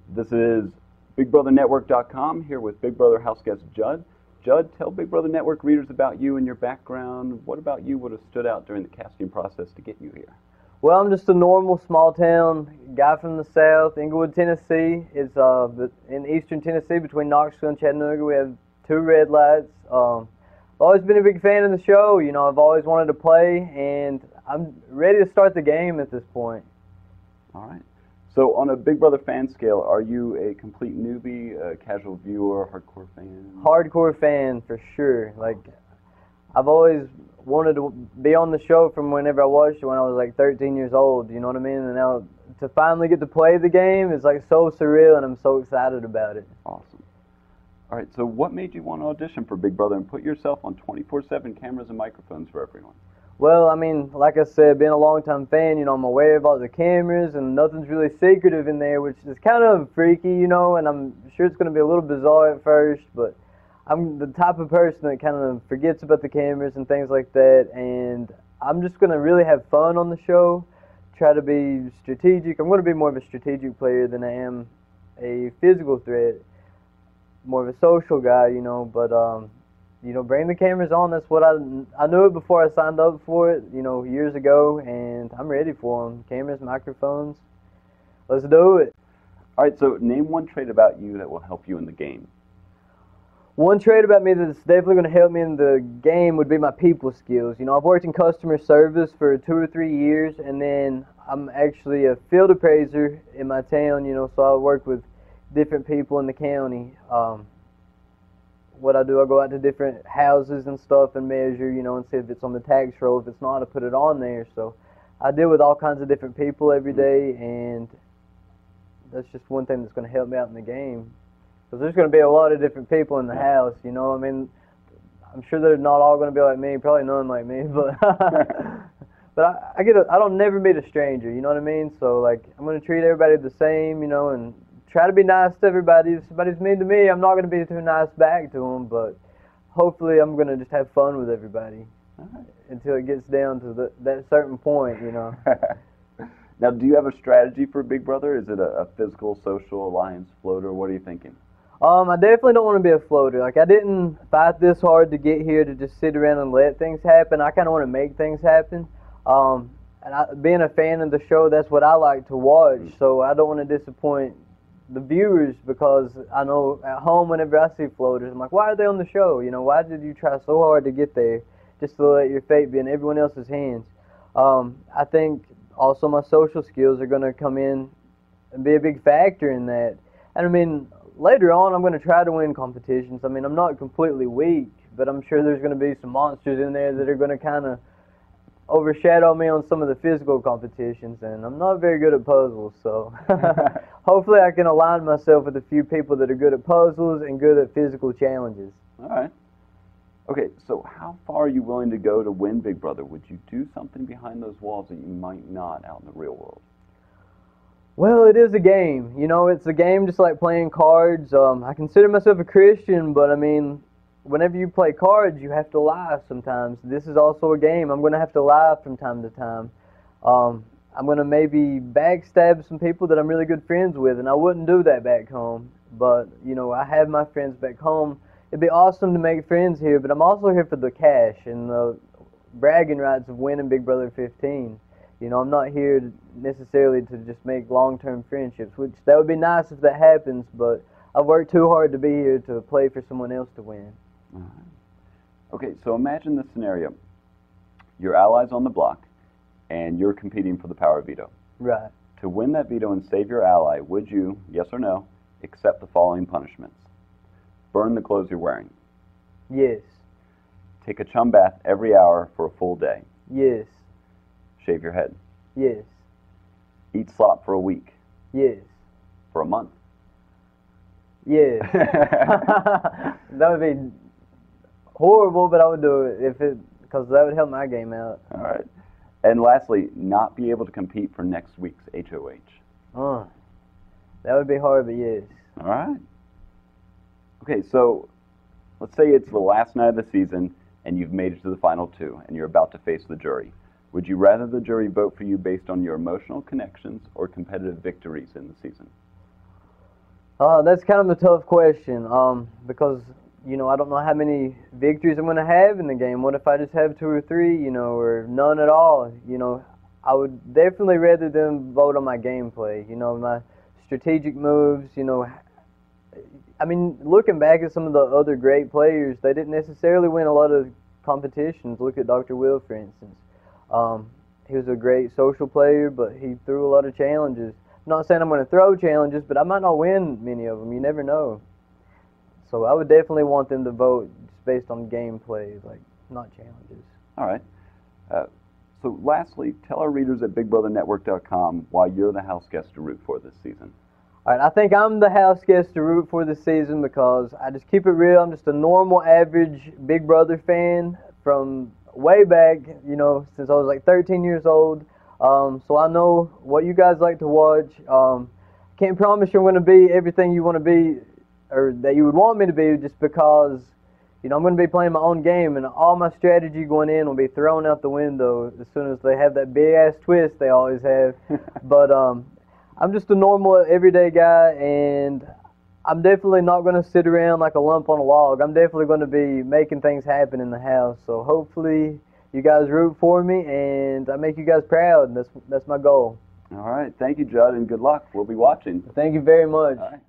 This is BigBrotherNetwork.com here with Big Brother Houseguest Judd. Judd, tell Big Brother Network readers about you and your background. What about you would have stood out during the casting process to get you here? Well, I'm just a normal small town guy from the South. Englewood, Tennessee is in eastern Tennessee between Knoxville and Chattanooga. We have two red lights. I've always been a big fan of the show. You know, I've always wanted to play, and I'm ready to start the game at this point. All right. So on a Big Brother fan scale, are you a complete newbie, a casual viewer, hardcore fan? Hardcore fan for sure. Like, I've always wanted to be on the show from whenever I watched it when I was like 13 years old, you know what I mean? And now to finally get to play the game is like so surreal, and I'm so excited about it. Awesome. All right, so what made you want to audition for Big Brother and put yourself on 24/7 cameras and microphones for everyone? Well, I mean, like I said, being a long-time fan, you know, I'm aware of all the cameras, and nothing's really secretive in there, which is kind of freaky, you know, and I'm sure it's going to be a little bizarre at first, but I'm the type of person that kind of forgets about the cameras and things like that, and I'm just going to really have fun on the show, try to be strategic. I'm going to be more of a strategic player than I am a physical threat, more of a social guy, you know, but you know, bring the cameras on. That's what I knew it before I signed up for it, you know, years ago, and I'm ready for them. Cameras, microphones, let's do it. All right, so name one trait about you that will help you in the game. One trait about me that's definitely going to help me in the game would be my people skills. You know, I've worked in customer service for 2 or 3 years, and then I'm actually a field appraiser in my town, you know, so I work with different people in the county. What I do, I go out to different houses and stuff and measure, you know, and see if it's on the tax roll. If it's not, I put it on there. So I deal with all kinds of different people every day, and that's just one thing that's going to help me out in the game. Because there's going to be a lot of different people in the house, you know. I mean, I'm sure they're not all going to be like me, probably none like me, but but I don't never meet a stranger, you know what I mean? So, like, I'm going to treat everybody the same, you know, and try to be nice to everybody. If somebody's mean to me, I'm not going to be too nice back to them, but hopefully I'm going to just have fun with everybody until it gets down to that certain point, you know. Now, do you have a strategy for Big Brother? Is it a physical, social, alliance, floater? What are you thinking? I definitely don't want to be a floater. Like, I didn't fight this hard to get here to just sit around and let things happen. I kind of want to make things happen. Being a fan of the show, that's what I like to watch, so I don't want to disappoint the viewers, because I know at home whenever I see floaters, I'm like, why are they on the show? You know, why did you try so hard to get there just to let your fate be in everyone else's hands? I think also my social skills are going to come in and be a big factor in that. And I mean, later on I'm going to try to win competitions. I mean, I'm not completely weak, but I'm sure there's going to be some monsters in there that are going to kind of overshadow me on some of the physical competitions, and I'm not very good at puzzles, so hopefully I can align myself with a few people that are good at puzzles and good at physical challenges. All right. Okay, so how far are you willing to go to win Big Brother? Would you do something behind those walls that you might not out in the real world? Well, it is a game. You know, it's a game just like playing cards. I consider myself a Christian, but I mean, whenever you play cards, you have to lie sometimes. This is also a game. I'm going to have to lie from time to time. I'm going to maybe backstab some people that I'm really good friends with, and I wouldn't do that back home. But, you know, I have my friends back home. It'd be awesome to make friends here, but I'm also here for the cash and the bragging rights of winning Big Brother 15. You know, I'm not here necessarily to just make long-term friendships, which that would be nice if that happens, but I've worked too hard to be here to play for someone else to win. All right. Okay, so imagine this scenario. Your ally's on the block, and you're competing for the power veto. Right. To win that veto and save your ally, would you, yes or no, accept the following punishments? Burn the clothes you're wearing. Yes. Take a chum bath every hour for a full day. Yes. Shave your head. Yes. Eat slop for a week. Yes. For a month. Yes. That would be horrible, but I would do it because that would help my game out. All right. And lastly, not be able to compete for next week's HOH. That would be hard, but yes. All right. Okay, so let's say it's the last night of the season and you've made it to the final two and you're about to face the jury. Would you rather the jury vote for you based on your emotional connections or competitive victories in the season? That's kind of a tough question, because, I don't know how many victories I'm going to have in the game. What if I just have two or three, or none at all? I would definitely rather them vote on my gameplay, my strategic moves, I mean, looking back at some of the other great players, they didn't necessarily win a lot of competitions. Look at Dr. Will, for instance. He was a great social player, but he threw a lot of challenges. I'm not saying I'm going to throw challenges, but I might not win many of them. You never know. So I would definitely want them to vote just based on gameplay, like not challenges. All right. So lastly, tell our readers at BigBrotherNetwork.com why you're the house guest to root for this season. All right, I think I'm the house guest to root for this season because I just keep it real. I'm just a normal, average Big Brother fan from way back, since I was like 13 years old. So I know what you guys like to watch. Can't promise you're going to be everything you want to be or that you would want me to be just because, I'm going to be playing my own game and all my strategy going in will be thrown out the window as soon as they have that big-ass twist they always have. But I'm just a normal, everyday guy, and I'm definitely not going to sit around like a lump on a log. I'm definitely going to be making things happen in the house. So hopefully you guys root for me, and I make you guys proud. That's my goal. All right. Thank you, Judd, and good luck. We'll be watching. Thank you very much. All right.